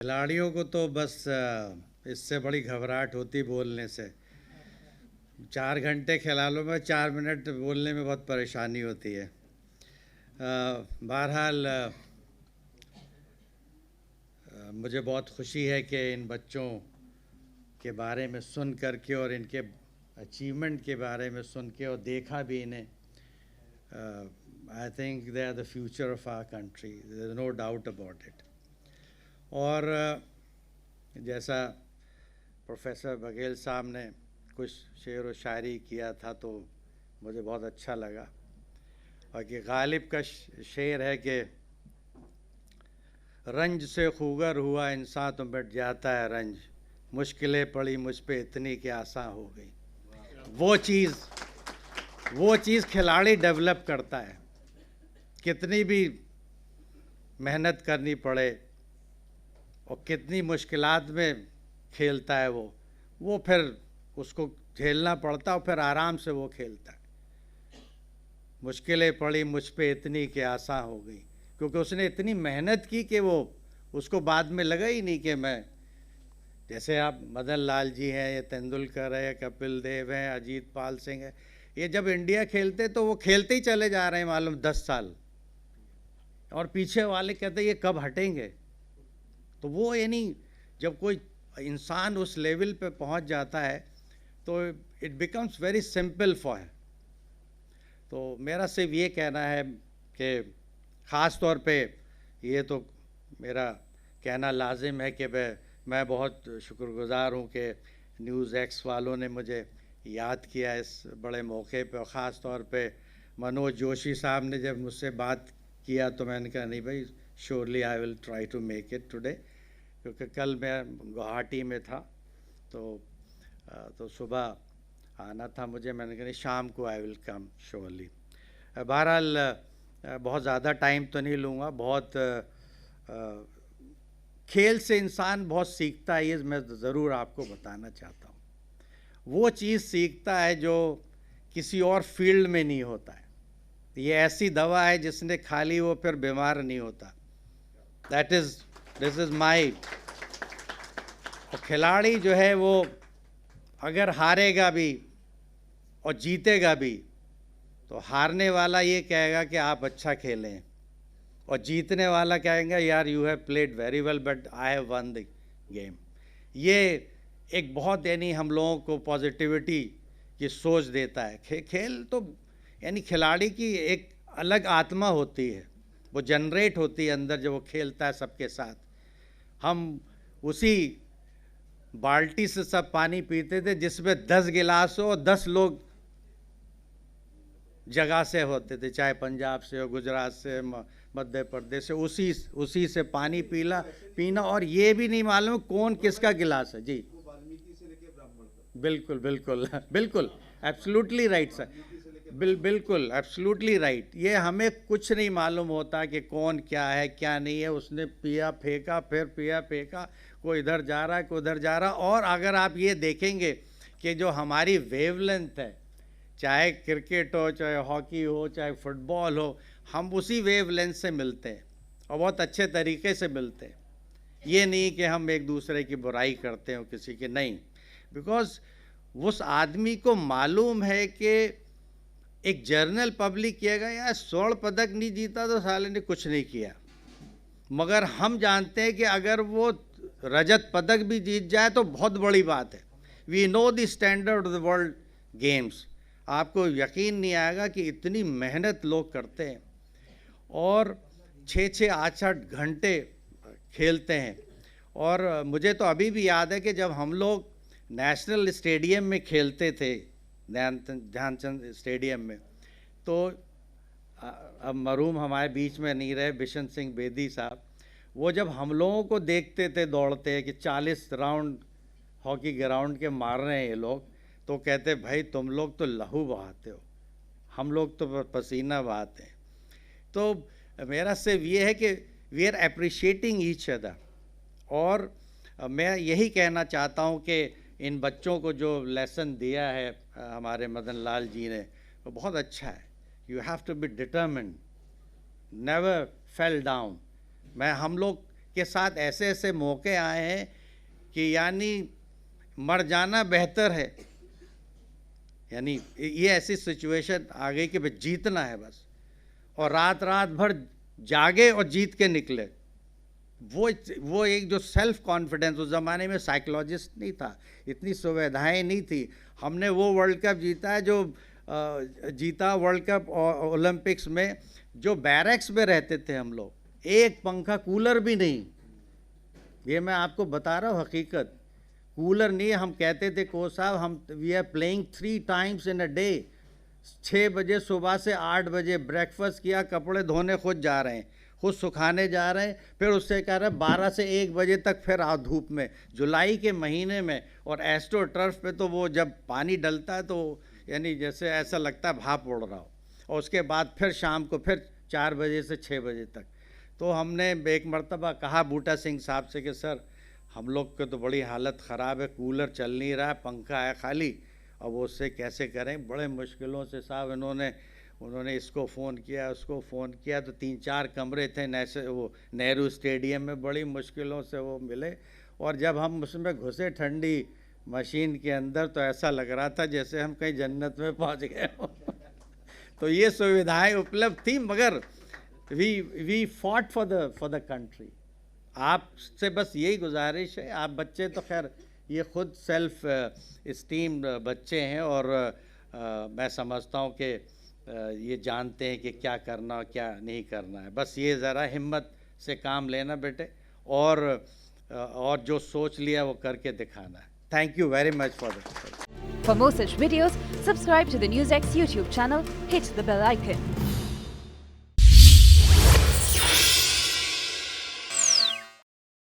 खिलाड़ियों को तो बस इससे बड़ी घबराहट होती बोलने से। 4 घंटे खिला लो, मैं 4 मिनट बोलने में बहुत परेशानी होती है। बहरहाल मुझे बहुत खुशी है कि इन बच्चों के बारे में सुन कर के और इनके अचीवमेंट के बारे में सुन के और देखा भी इन्हें। I think they are the future of our country, there is no doubt about it. और जैसा प्रोफेसर बघेल साहब ने कुछ शेर व शायरी किया था तो मुझे बहुत अच्छा लगा। और कि गालिब का शेर है कि रंज से खूगर हुआ इंसान तो मिट जाता है रंज, मुश्किलें पड़ी मुझ पे इतनी कि आसान हो गई। वो चीज़ खिलाड़ी डेवलप करता है। कितनी भी मेहनत करनी पड़े और कितनी मुश्किलात में खेलता है वो फिर उसको झेलना पड़ता और फिर आराम से वो खेलता है। मुश्किलें पड़ी मुझ पे इतनी कि आसान हो गई, क्योंकि उसने इतनी मेहनत की कि वो उसको बाद में लगा ही नहीं कि मैं, जैसे आप मदन लाल जी हैं, ये तेंदुलकर है, कपिल देव हैं, अजीत पाल सिंह है, ये जब इंडिया खेलते तो वो खेलते ही चले जा रहे हैं मालूम 10 साल, और पीछे वाले कहते ये कब हटेंगे। तो वो यानी जब कोई इंसान उस लेवल पे पहुंच जाता है तो it becomes very simple for him. तो मेरा सिर्फ ये कहना है कि ख़ास तौर पे ये तो मेरा कहना लाजिम है कि मैं बहुत शुक्रगुज़ार हूँ कि न्यूज़ एक्स वालों ने मुझे याद किया इस बड़े मौके पे। और ख़ास तौर पे मनोज जोशी साहब ने जब मुझसे बात किया तो मैंने कहा नहीं भाई, surely I will try to make it today, क्योंकि कल मैं गुवाहाटी में था तो सुबह आना था मुझे। मैंने कहा शाम को आई विल कम श्योरली। बहरहाल बहुत ज़्यादा टाइम तो नहीं लूँगा। बहुत खेल से इंसान बहुत सीखता है, ये मैं ज़रूर आपको बताना चाहता हूँ। वो चीज़ सीखता है जो किसी और फील्ड में नहीं होता है। ये ऐसी दवा है जिसने खा ली वो फिर बीमार नहीं होता। This is my. खिलाड़ी जो है वो अगर हारेगा भी और जीतेगा भी तो हारने वाला ये कहेगा कि आप अच्छा खेलें, और जीतने वाला कहेंगे यार you have played very well but I have one the game. ये एक बहुत यानी हम लोगों को पॉजिटिविटी की सोच देता है। खेल तो यानी खिलाड़ी की एक अलग आत्मा होती है, वो जनरेट होती है अंदर जब वो खेलता है सबके साथ। हम उसी बाल्टी से सब पानी पीते थे जिसमें 10 गिलास हो और 10 लोग जगह से होते थे, चाहे पंजाब से हो, गुजरात से, मध्य प्रदेश से, उसी से पानी पीना और ये भी नहीं मालूम कौन किसका गिलास है। जी बिल्कुल बिल्कुल बिल्कुल, एब्सोल्युटली राइट सर, बिल्कुल एब्सोल्युटली राइट। ये हमें कुछ नहीं मालूम होता कि कौन क्या है क्या नहीं है। उसने पिया फेंका, फिर पिया फेंका, कोई इधर जा रहा है कोई उधर जा रहा। और अगर आप ये देखेंगे कि जो हमारी वेवलेंथ है, चाहे क्रिकेट हो, चाहे हॉकी हो, चाहे फुटबॉल हो, हम उसी वेवलेंथ से मिलते हैं और बहुत अच्छे तरीके से मिलते हैं। ये नहीं कि हम एक दूसरे की बुराई करते हो किसी की, नहीं। बिकॉज उस आदमी को मालूम है कि एक जर्नल पब्लिक किएगा यार स्वर्ण पदक नहीं जीता तो साले ने कुछ नहीं किया, मगर हम जानते हैं कि अगर वो रजत पदक भी जीत जाए तो बहुत बड़ी बात है। We know the standard of the world games. आपको यकीन नहीं आएगा कि इतनी मेहनत लोग करते हैं और 6-6 8-8 घंटे खेलते हैं। और मुझे तो अभी भी याद है कि जब हम लोग नेशनल स्टेडियम में खेलते थे, ध्यानचंद स्टेडियम में, तो अब मरहूम हमारे बीच में नहीं रहे बिशन सिंह बेदी साहब, वो जब हम लोगों को देखते थे दौड़ते कि 40 राउंड हॉकी ग्राउंड के मार रहे हैं ये लोग, तो कहते भाई तुम लोग तो लहू बहाते हो, हम लोग तो पसीना बहाते हैं। तो मेरा सिर्फ ये है कि we are appreciating each other. और मैं यही कहना चाहता हूँ कि इन बच्चों को जो लेसन दिया है हमारे मदन लाल जी ने, वो बहुत अच्छा है। You have to be determined, never fail down. हम लोग के साथ ऐसे ऐसे मौके आए हैं कि यानी मर जाना बेहतर है, यानी ये ऐसी सिचुएशन आ गई कि बस जीतना है बस, और रात रात भर जागे और जीत के निकले। वो एक जो सेल्फ कॉन्फिडेंस, उस ज़माने में साइकोलॉजिस्ट नहीं था, इतनी सुविधाएं नहीं थी। हमने वो वर्ल्ड कप जीता है जो जीता वर्ल्ड कप ओलंपिक्स में, जो बैरक्स में रहते थे हम लोग, एक पंखा कूलर भी नहीं, ये मैं आपको बता रहा हूँ हकीकत, कूलर नहीं। हम कहते थे कोच साहब हम we are playing 3 times in a day, 6 बजे सुबह से 8 बजे ब्रेकफास्ट किया, कपड़े धोने खुद जा रहे हैं, खुद सुखाने जा रहे हैं, फिर उससे कह रहे 12 से 1 बजे तक फिर आओ धूप में, जुलाई के महीने में। और एस्ट्रो टर्फ पे तो वो जब पानी डलता है तो यानी जैसे ऐसा लगता है भाप उड़ रहा हो, और उसके बाद फिर शाम को फिर 4 बजे से 6 बजे तक। तो हमने एक मरतबा कहा बूटा सिंह साहब से कि सर हम लोग के तो बड़ी हालत ख़राब है, कूलर चल नहीं रहा है, पंखा है खाली, अब वो उससे कैसे करें। बड़े मुश्किलों से साहब उन्होंने इसको फ़ोन किया, उसको फ़ोन किया, तो 3-4 कमरे थे वो नेहरू स्टेडियम में, बड़ी मुश्किलों से वो मिले। और जब हम उसमें घुसे ठंडी मशीन के अंदर, तो ऐसा लग रहा था जैसे हम कहीं जन्नत में पहुंच गए हो। तो ये सुविधाएं उपलब्ध थी, मगर we fought for the country. आपसे बस यही गुजारिश है, आप बच्चे तो खैर ये खुद सेल्फ इस्टीम बच्चे हैं, और मैं समझता हूँ कि ये जानते हैं कि क्या करना और क्या नहीं करना है। बस ये ज़रा हिम्मत से काम लेना बेटे, और जो सोच लिया वो करके दिखाना है। Thank you very much for this. For more such videos, subscribe to the NewsX YouTube channel, hit the bell icon.